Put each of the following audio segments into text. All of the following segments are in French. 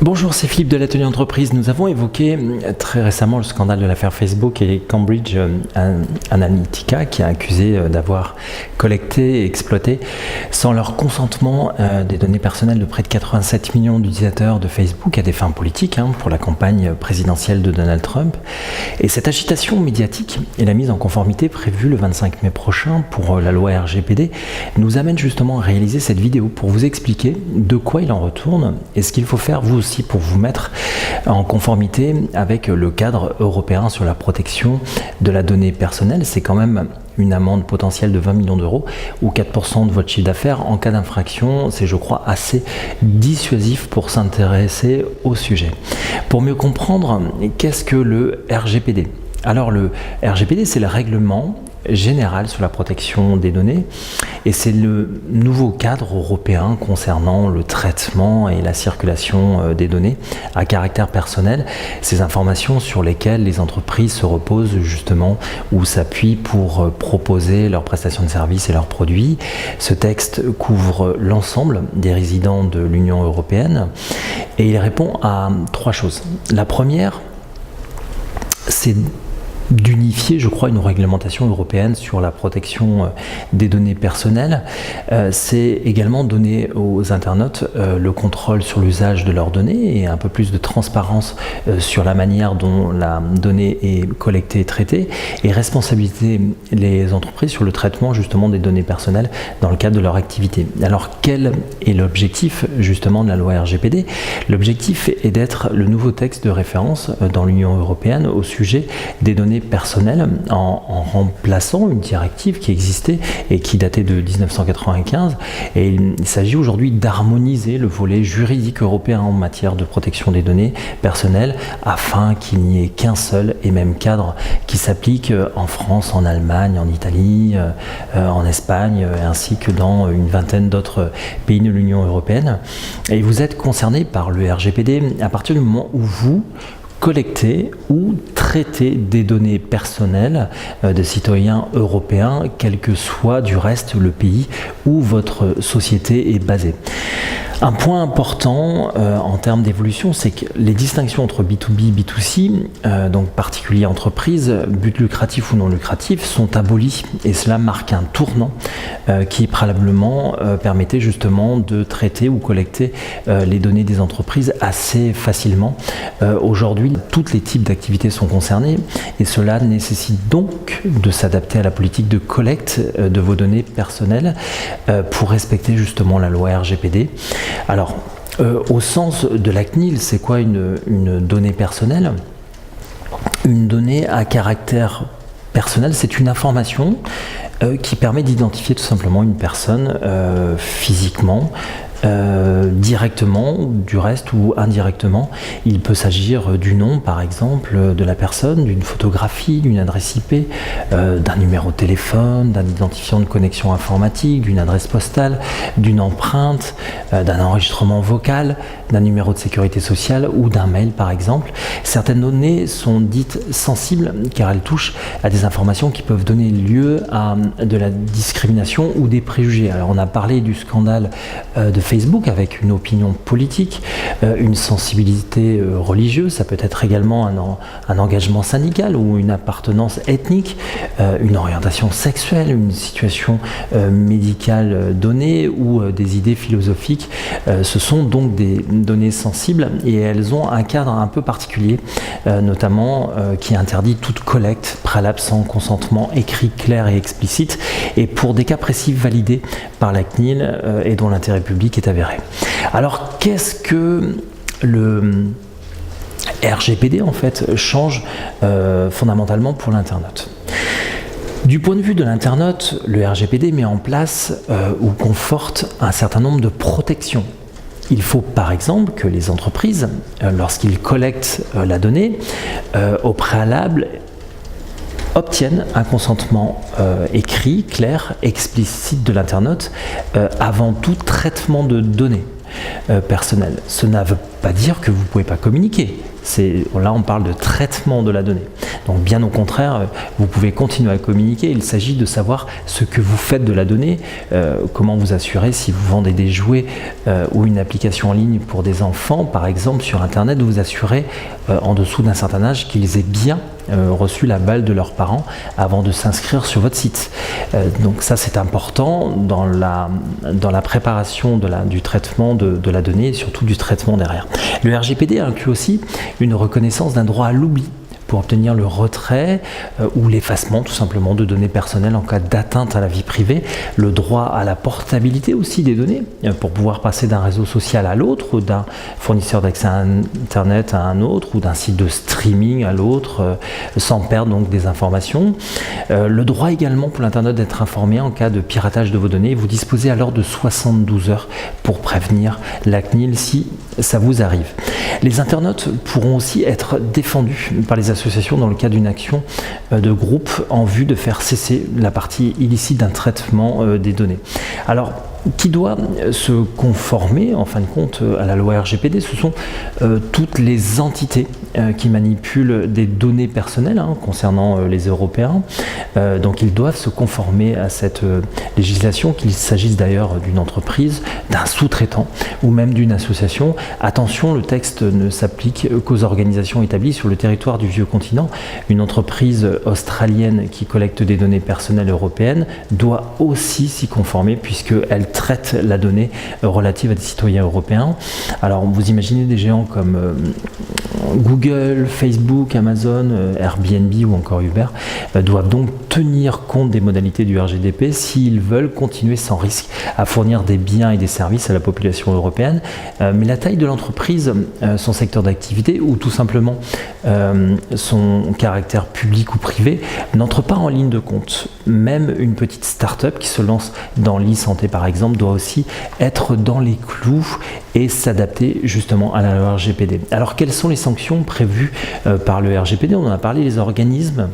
Bonjour, c'est Philippe de l'Atelier Entreprise. Nous avons évoqué très récemment le scandale de l'affaire Facebook et Cambridge Analytica qui a accusé d'avoir collecté et exploité sans leur consentement des données personnelles de près de 87 millions d'utilisateurs de Facebook à des fins politiques pour la campagne présidentielle de Donald Trump. Et cette agitation médiatique et la mise en conformité prévue le 25 mai prochain pour la loi RGPD nous amène justement à réaliser cette vidéo pour vous expliquer de quoi il en retourne et ce qu'il faut faire vous aussi pour vous mettre en conformité avec le cadre européen sur la protection de la donnée personnelle. C'est quand même une amende potentielle de 20 millions d'euros ou 4% de votre chiffre d'affaires en cas d'infraction. C'est, je crois, assez dissuasif pour s'intéresser au sujet. Pour mieux comprendre, qu'est-ce que le RGPD ? Alors le RGPD, c'est le règlement général sur la protection des données et c'est le nouveau cadre européen concernant le traitement et la circulation des données à caractère personnel, ces informations sur lesquelles les entreprises se reposent justement ou s'appuient pour proposer leurs prestations de services et leurs produits. Ce texte couvre l'ensemble des résidents de l'Union européenne et il répond à trois choses. La première, c'est d'unifier, je crois, une réglementation européenne sur la protection des données personnelles. C'est également donner aux internautes le contrôle sur l'usage de leurs données et un peu plus de transparence sur la manière dont la donnée est collectée et traitée et responsabiliser les entreprises sur le traitement justement des données personnelles dans le cadre de leur activité. Alors quel est l'objectif justement de la loi RGPD ? L'objectif est d'être le nouveau texte de référence dans l'Union européenne au sujet des données personnelles en remplaçant une directive qui existait et qui datait de 1995 et il s'agit aujourd'hui d'harmoniser le volet juridique européen en matière de protection des données personnelles afin qu'il n'y ait qu'un seul et même cadre qui s'applique en France, en Allemagne, en Italie, en Espagne ainsi que dans une vingtaine d'autres pays de l'Union européenne. Et vous êtes concerné par le RGPD à partir du moment où vous collecter ou traiter des données personnelles des citoyens européens, quel que soit du reste le pays où votre société est basée. Un point important en termes d'évolution, c'est que les distinctions entre B2B et B2C, donc particulier entreprise, but lucratif ou non lucratif, sont abolies et cela marque un tournant qui préalablement permettait justement de traiter ou collecter les données des entreprises assez facilement. Aujourd'hui, tous les types d'activités sont concernés et cela nécessite donc de s'adapter à la politique de collecte de vos données personnelles pour respecter justement la loi RGPD. Alors, au sens de la CNIL, c'est quoi une donnée personnelle ? Une donnée à caractère personnel, c'est une information qui permet d'identifier tout simplement une personne physiquement, directement, du reste ou indirectement. Il peut s'agir du nom par exemple de la personne, d'une photographie, d'une adresse IP, d'un numéro de téléphone, d'un identifiant de connexion informatique, d'une adresse postale, d'une empreinte, d'un enregistrement vocal, d'un numéro de sécurité sociale ou d'un mail par exemple. Certaines données sont dites sensibles car elles touchent à des informations qui peuvent donner lieu à de la discrimination ou des préjugés. Alors on a parlé du scandale de Facebook avec une opinion politique, une sensibilité religieuse, ça peut être également un engagement syndical ou une appartenance ethnique, une orientation sexuelle, une situation médicale donnée ou des idées philosophiques. Ce sont donc des données sensibles et elles ont un cadre un peu particulier, notamment qui interdit toute collecte préalable sans consentement écrit, clair et explicite et pour des cas précis validés par la CNIL et dont l'intérêt public est avéré. Alors qu'est-ce que le RGPD en fait change fondamentalement pour l'internaute ? Du point de vue de l'internaute, le RGPD met en place ou conforte un certain nombre de protections. Il faut par exemple que les entreprises, lorsqu'ils collectent la donnée, au préalable, obtiennent un consentement écrit, clair, explicite de l'internaute avant tout traitement de données personnelles. Ce ne veut pas dire que vous ne pouvez pas communiquer. Là, on parle de traitement de la donnée. Donc, bien au contraire, vous pouvez continuer à communiquer. Il s'agit de savoir ce que vous faites de la donnée, comment vous assurer si vous vendez des jouets ou une application en ligne pour des enfants, par exemple, sur Internet, de vous assurer en dessous d'un certain âge qu'ils aient bien reçu la balle de leurs parents avant de s'inscrire sur votre site. Donc ça, c'est important dans la préparation du traitement de la donnée et surtout du traitement derrière. Le RGPD inclut aussi une reconnaissance d'un droit à l'oubli pour obtenir le retrait ou l'effacement tout simplement de données personnelles en cas d'atteinte à la vie privée, le droit à la portabilité aussi des données pour pouvoir passer d'un réseau social à l'autre ou d'un fournisseur d'accès à Internet à un autre ou d'un site de streaming à l'autre sans perdre donc des informations. Le droit également pour l'Internet d'être informé en cas de piratage de vos données. Vous disposez alors de 72 heures pour prévenir la CNIL si ça vous arrive. Les internautes pourront aussi être défendus par les associations dans le cadre d'une action de groupe en vue de faire cesser la partie illicite d'un traitement des données. Alors, qui doit se conformer en fin de compte à la loi RGPD? Ce sont toutes les entités qui manipulent des données personnelles concernant les Européens. Donc ils doivent se conformer à cette législation, qu'il s'agisse d'ailleurs d'une entreprise, d'un sous-traitant ou même d'une association. Attention, le texte ne s'applique qu'aux organisations établies sur le territoire du vieux continent. Une entreprise australienne qui collecte des données personnelles européennes doit aussi s'y conformer puisqu'elle traite la donnée relative à des citoyens européens. Alors vous imaginez des géants comme Google, Facebook, Amazon, Airbnb ou encore Uber doivent donc tenir compte des modalités du RGPD s'ils veulent continuer sans risque à fournir des biens et des services à la population européenne. Mais la taille de l'entreprise, son secteur d'activité ou tout simplement son caractère public ou privé n'entre pas en ligne de compte. Même une petite start-up qui se lance dans l'e-santé par exemple doit aussi être dans les clous et s'adapter justement à la loi RGPD. Alors quelles sont les sanctions prévues par le RGPD? On en a parlé, les organismes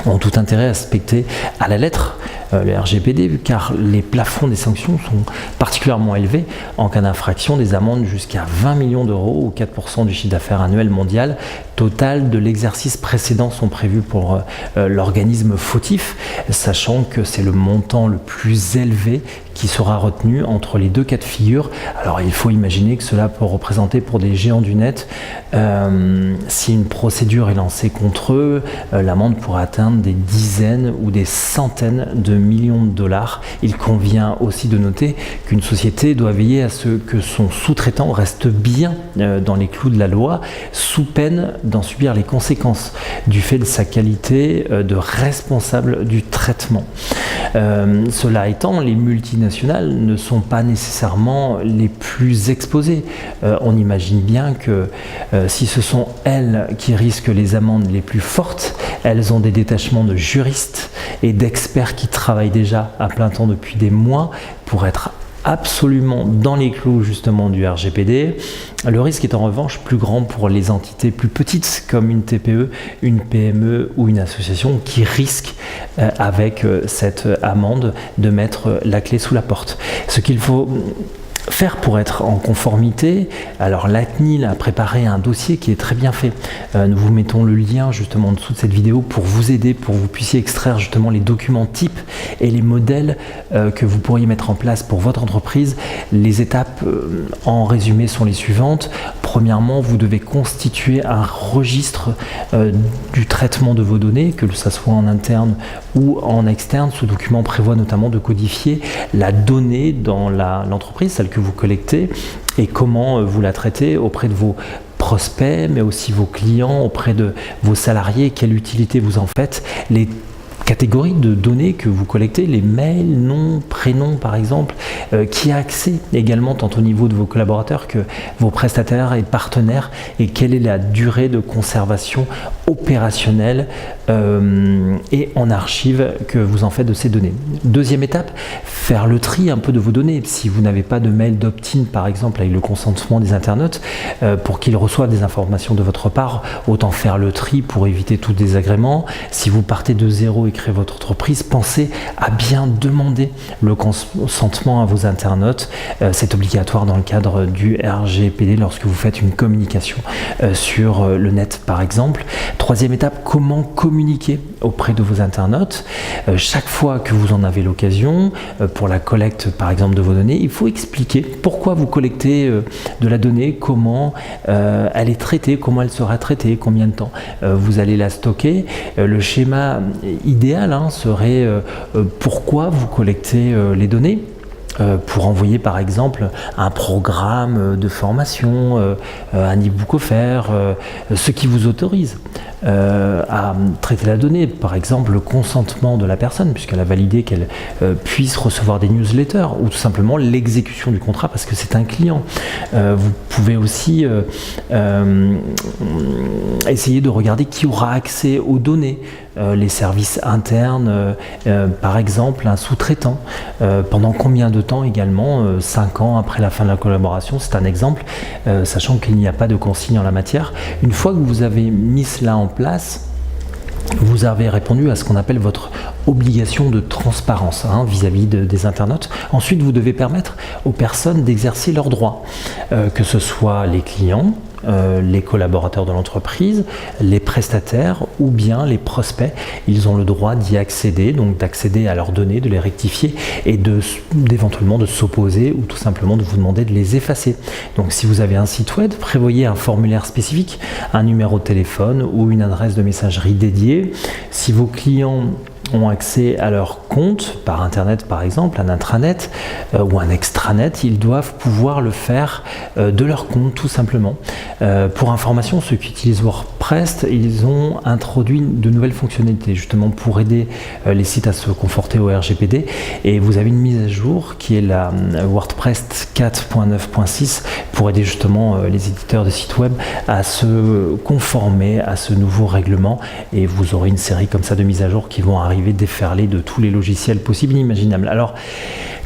ont tout intérêt à respecter à la lettre le RGPD car les plafonds des sanctions sont particulièrement élevés en cas d'infraction, des amendes jusqu'à 20 millions d'euros ou 4% du chiffre d'affaires annuel mondial total de l'exercice précédent sont prévus pour l'organisme fautif, sachant que c'est le montant le plus élevé qui sera retenu entre les deux cas de figure. Alors il faut imaginer que cela peut représenter pour des géants du net, si une procédure est lancée contre eux, l'amende pourrait atteindre des dizaines ou des centaines de millions de dollars. Il convient aussi de noter qu'une société doit veiller à ce que son sous-traitant reste bien dans les clous de la loi, sous peine d'en subir les conséquences du fait de sa qualité de responsable du traitement. Cela étant, les multinationales ne sont pas nécessairement les plus exposées. On imagine bien que si ce sont elles qui risquent les amendes les plus fortes, elles ont des détachements de juristes et d'experts qui travaillent déjà à plein temps depuis des mois pour être absolument dans les clous justement du RGPD. Le risque est en revanche plus grand pour les entités plus petites comme une TPE, une PME ou une association qui risquent avec cette amende de mettre la clé sous la porte. Ce qu'il faut faire pour être en conformité, alors la CNIL a préparé un dossier qui est très bien fait. Nous vous mettons le lien justement en dessous de cette vidéo pour vous aider, pour que vous puissiez extraire justement les documents types et les modèles que vous pourriez mettre en place pour votre entreprise. Les étapes en résumé sont les suivantes. Premièrement, vous devez constituer un registre du traitement de vos données, que ce soit en interne ou en externe. Ce document prévoit notamment de codifier la donnée dans l'entreprise, celle que vous collectez, et comment vous la traitez auprès de vos prospects, mais aussi vos clients, auprès de vos salariés, quelle utilité vous en faites, les catégories de données que vous collectez, les mails, noms, prénoms par exemple, qui a accès également tant au niveau de vos collaborateurs que vos prestataires et partenaires, et quelle est la durée de conservation opérationnelle et en archive que vous en faites de ces données. Deuxième étape, faire le tri un peu de vos données. Si vous n'avez pas de mail d'opt-in par exemple avec le consentement des internautes pour qu'ils reçoivent des informations de votre part, autant faire le tri pour éviter tout désagrément. Si vous partez de zéro et créer votre entreprise, pensez à bien demander le consentement à vos internautes. C'est obligatoire dans le cadre du RGPD lorsque vous faites une communication sur le net par exemple. Troisième étape, comment communiquer auprès de vos internautes. Chaque fois que vous en avez l'occasion, pour la collecte par exemple de vos données, il faut expliquer pourquoi vous collectez de la donnée, comment elle est traitée, comment elle sera traitée, combien de temps vous allez la stocker. Le schéma idéal serait pourquoi vous collectez les données. Pour envoyer par exemple un programme de formation, un e-book offert, ce qui vous autorise à traiter la donnée, par exemple le consentement de la personne puisqu'elle a validé qu'elle puisse recevoir des newsletters ou tout simplement l'exécution du contrat parce que c'est un client. Vous pouvez aussi essayer de regarder qui aura accès aux données, les services internes, par exemple un sous-traitant, pendant combien de temps également, 5 ans après la fin de la collaboration, c'est un exemple, sachant qu'il n'y a pas de consigne en la matière. Une fois que vous avez mis cela en place, vous avez répondu à ce qu'on appelle votre obligation de transparence vis-à-vis des internautes. Ensuite, vous devez permettre aux personnes d'exercer leurs droits, que ce soit les clients, les collaborateurs de l'entreprise, les prestataires ou bien les prospects. Ils ont le droit d'y accéder, donc d'accéder à leurs données, de les rectifier et d'éventuellement de s'opposer ou tout simplement de vous demander de les effacer. Donc si vous avez un site web, prévoyez un formulaire spécifique, un numéro de téléphone ou une adresse de messagerie dédiée. Si vos clients ont accès à leur compte par internet par exemple, un intranet ou un extranet, ils doivent pouvoir le faire de leur compte tout simplement. Pour information, ceux qui utilisent WordPress, ils ont introduit de nouvelles fonctionnalités justement pour aider les sites à se conforter au RGPD, et vous avez une mise à jour qui est la WordPress 4.9.6 pour aider justement les éditeurs de sites web à se conformer à ce nouveau règlement, et vous aurez une série comme ça de mises à jour qui vont arriver déferler de tous les logiciels possibles et imaginables. Alors,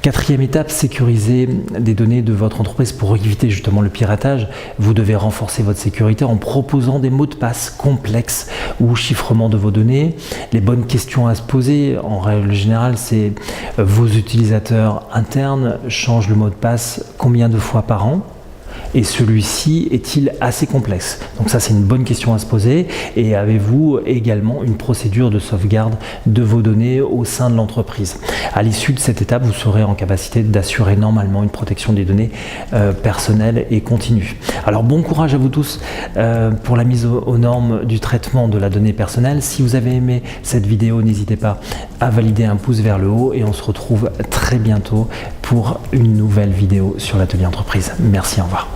quatrième étape, sécuriser des données de votre entreprise pour éviter justement le piratage. Vous devez renforcer votre sécurité en proposant des mots de passe complexes ou chiffrement de vos données. Les bonnes questions à se poser, en règle générale, c'est vos utilisateurs internes changent le mot de passe combien de fois par an ? Et celui-ci est-il assez complexe? Donc ça, c'est une bonne question à se poser. Et avez-vous également une procédure de sauvegarde de vos données au sein de l'entreprise? À l'issue de cette étape, vous serez en capacité d'assurer normalement une protection des données personnelles et continue. Alors bon courage à vous tous pour la mise aux normes du traitement de la donnée personnelle. Si vous avez aimé cette vidéo, n'hésitez pas à valider un pouce vers le haut et on se retrouve très bientôt pour une nouvelle vidéo sur l'atelier entreprise. Merci, au revoir.